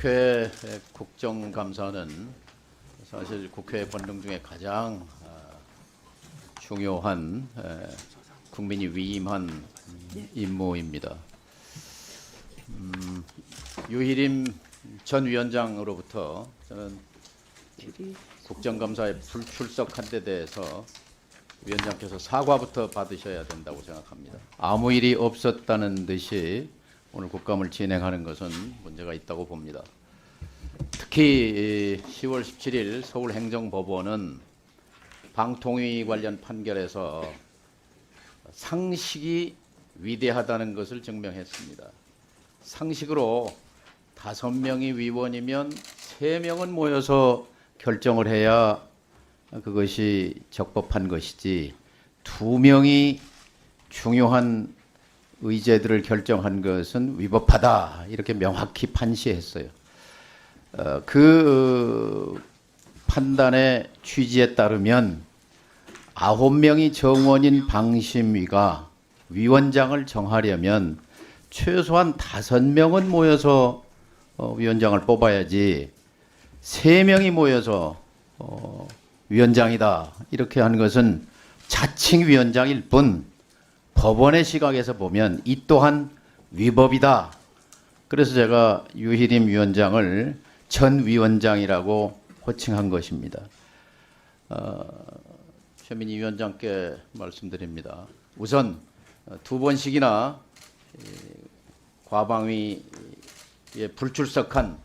국회 국정감사는 사실 국회 본능 중에 가장 중요한 국민이 위임한 임무입니다. 유일임 전 위원장으로부터 저는 국정감사에 불출석한 데 대해서 위원장께서 사과부터 받으셔야 된다고 생각합니다. 아무 일이 없었다는 듯이 오늘 국감을 진행하는 것은 문제가 있다고 봅니다. 특히 10월 17일 서울행정법원은 방통위 관련 판결에서 상식이 위대하다는 것을 증명했습니다. 상식으로 5명이 위원이면 3명은 모여서 결정을 해야 그것이 적법한 것이지 2명이 중요한 의제들을 결정한 것은 위법하다 이렇게 명확히 판시했어요. 그 판단의 취지에 따르면 9명이 정원인 방심위가 위원장을 정하려면 최소한 5명은 모여서 위원장을 뽑아야지 3명이 모여서 위원장이다 이렇게 한 것은 자칭 위원장일 뿐 법원의 시각에서 보면 이 또한 위법이다. 그래서 제가 유희림 위원장을 전 위원장이라고 호칭한 것입니다. 최민희 위원장께 말씀드립니다. 우선 2번씩이나 과방위에 불출석한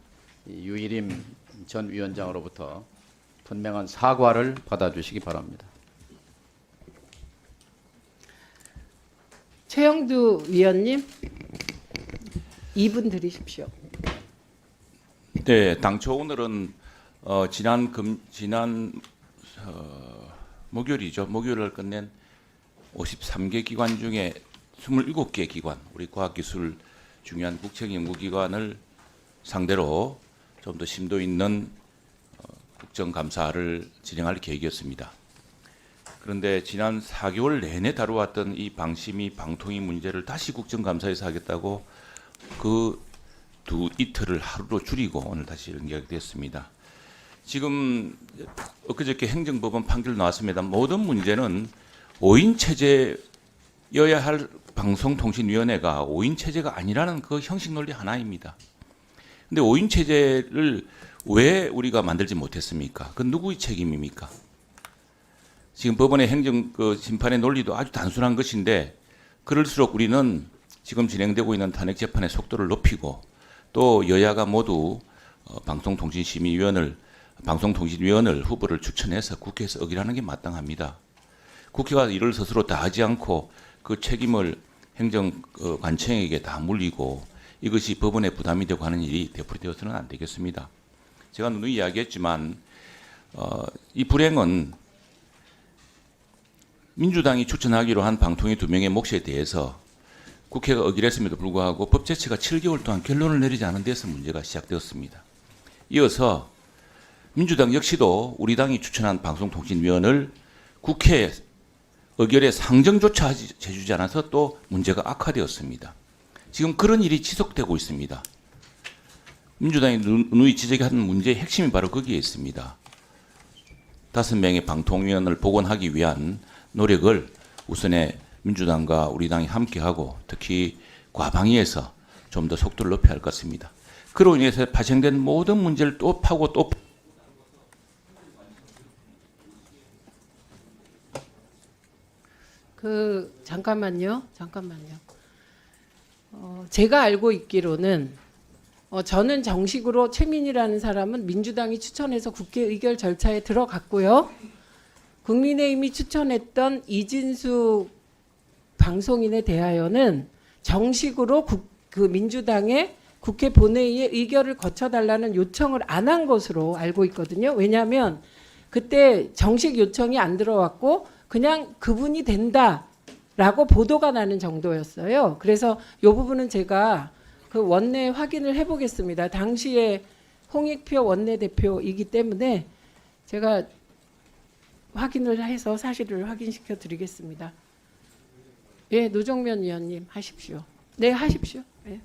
유희림 전 위원장으로부터 분명한 사과를 받아주시기 바랍니다. 최영두 위원님, 2분 드리십시오. 네, 당초 오늘은 지난 목요일이죠. 목요일을 끝낸 53개 기관 중에 27개 기관, 우리 과학기술 중요한 국책연구기관을 상대로 좀 더 심도 있는 국정감사를 진행할 계획이었습니다. 그런데 지난 4개월 내내 다루었던 이 방심위 방통위 문제를 다시 국정감사에서 하겠다고 그 이틀을 하루로 줄이고 오늘 다시 연기하게 됐습니다. 지금 엊그저께 행정법원 판결 나왔습니다. 모든 문제는 5인 체제여야 할 방송통신위원회가 5인 체제가 아니라는 그 형식 논리 하나입니다. 근데 5인 체제를 왜 우리가 만들지 못했습니까? 그건 누구의 책임입니까? 지금 법원의 행정 심판의 논리도 아주 단순한 것인데 그럴수록 우리는 지금 진행되고 있는 탄핵 재판의 속도를 높이고 또 여야가 모두 방송통신심의위원을 후보를 추천해서 국회에서 의결하는 게 마땅합니다. 국회가 이를 스스로 다 하지 않고 그 책임을 행정관청에게 다 물리고 이것이 법원에 부담이 되고 하는 일이 되풀이되어서는 안 되겠습니다. 제가 누누이 이야기했지만 이 불행은 민주당이 추천하기로 한 방통위 2명의 몫에 대해서 국회가 의결했음에도 불구하고 법제처가 7개월 동안 결론을 내리지 않은 데서 문제가 시작되었습니다. 이어서 민주당 역시도 우리 당이 추천한 방송통신위원을 국회 의결에 상정조차 해주지 않아서 또 문제가 악화되었습니다. 지금 그런 일이 지속되고 있습니다. 민주당이 누누이 지적하는 문제의 핵심이 바로 거기에 있습니다. 5명의 방통위원을 복원하기 위한 노력을 우선에 민주당과 우리 당이 함께하고 특히 과방위에서 좀 더 속도를 높여야 할 것 같습니다. 그로 인해서 발생된 모든 문제를 또 파고 또 잠깐만요. 제가 알고 있기로는 저는 정식으로 최민희라는 사람은 민주당이 추천해서 국회 의결 절차에 들어갔고요. 국민의힘이 추천했던 이진수 방송인에 대하여는 정식으로 그 민주당의 국회 본회의에 의결을 거쳐달라는 요청을 안 한 것으로 알고 있거든요. 왜냐하면 그때 정식 요청이 안 들어왔고 그냥 그분이 된다라고 보도가 나는 정도였어요. 그래서 이 부분은 제가 그 원내 확인을 해보겠습니다. 당시에 홍익표 원내대표이기 때문에 제가 확인을 해서 사실을 확인시켜 드리겠습니다. 예, 노정면 의원님 하십시오. 네, 하십시오. 예.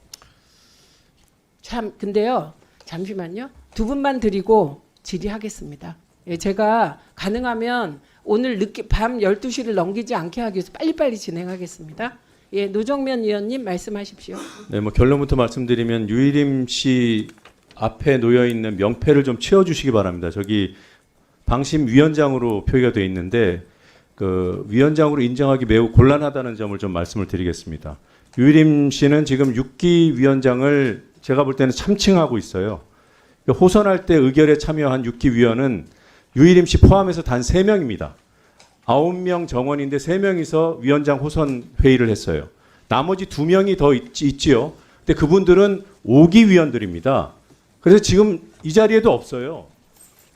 참 근데요. 잠시만요. 두 분만 드리고 질의하겠습니다. 예, 제가 가능하면 오늘 늦게 밤 12시를 넘기지 않게 하기 위해서 빨리빨리 진행하겠습니다. 예, 노정면 의원님 말씀하십시오. 네, 뭐 결론부터 말씀드리면 유일임 씨 앞에 놓여 있는 명패를 좀 치워주시기 바랍니다. 저기 방심 위원장으로 표기가 되어 있는데 그 위원장으로 인정하기 매우 곤란하다는 점을 좀 말씀을 드리겠습니다. 유일임 씨는 지금 6기 위원장을 제가 볼 때는 참칭하고 있어요. 호선할 때 의결에 참여한 6기 위원은 유일임 씨 포함해서 단 3명입니다. 9명 정원인데 3명이서 위원장 호선 회의를 했어요. 나머지 2명이 더 있지요. 근데 그분들은 5기 위원들입니다. 그래서 지금 이 자리에도 없어요.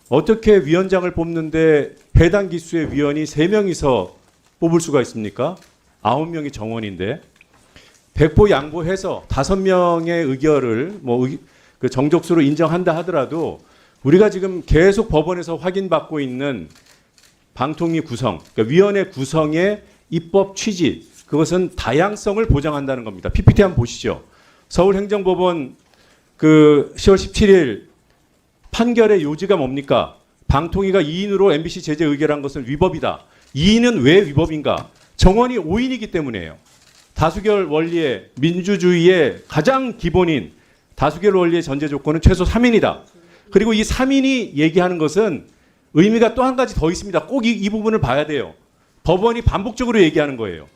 어떻게 위원장을 뽑는데 해당 기수의 위원이 3명이서 뽑을 수가 있습니까? 9명이 정원인데 백보 양보해서 5명의 의결을 그 정족수로 인정한다 하더라도 우리가 지금 계속 법원에서 확인받고 있는 방통위 구성, 그러니까 위원회 구성의 입법 취지, 그것은 다양성을 보장한다는 겁니다. PPT 한번 보시죠. 서울행정법원 그 10월 17일 판결의 요지가 뭡니까? 방통위가 2인으로 MBC 제재 의결한 것은 위법이다. 2인은 왜 위법인가? 정원이 5인이기 때문이에요. 다수결 원리의 민주주의의 가장 기본인 다수결 원리의 전제 조건은 최소 3인이다. 그리고 이 3인이 얘기하는 것은 의미가 또 한 가지 더 있습니다. 꼭 이 부분을 봐야 돼요. 법원이 반복적으로 얘기하는 거예요.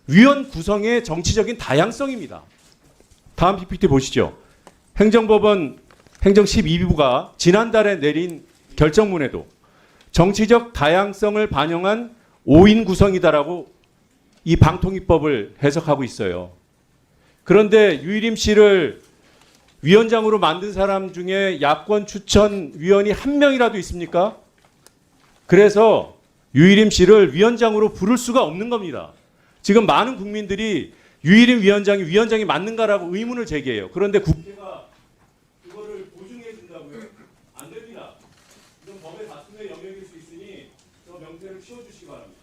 위원 구성의 정치적인 다양성입니다. 다음 PPT 보시죠. 행정법원 행정 12부가 지난달에 내린 결정문에도 정치적 다양성을 반영한 5인 구성이다라고 이 방통위법을 해석하고 있어요. 그런데 유일임 씨를 위원장으로 만든 사람 중에 야권 추천 위원이 한 명이라도 있습니까? 그래서 유일임 씨를 위원장으로 부를 수가 없는 겁니다. 지금 많은 국민들이 유일임 위원장이 맞는가라고 의문을 제기해요. 그런데 국회가 그거를 보증해 준다고요? 안 됩니다. 이건 법의 다툼의 영역일 수 있으니 저 명태를 치워주시기 바랍니다.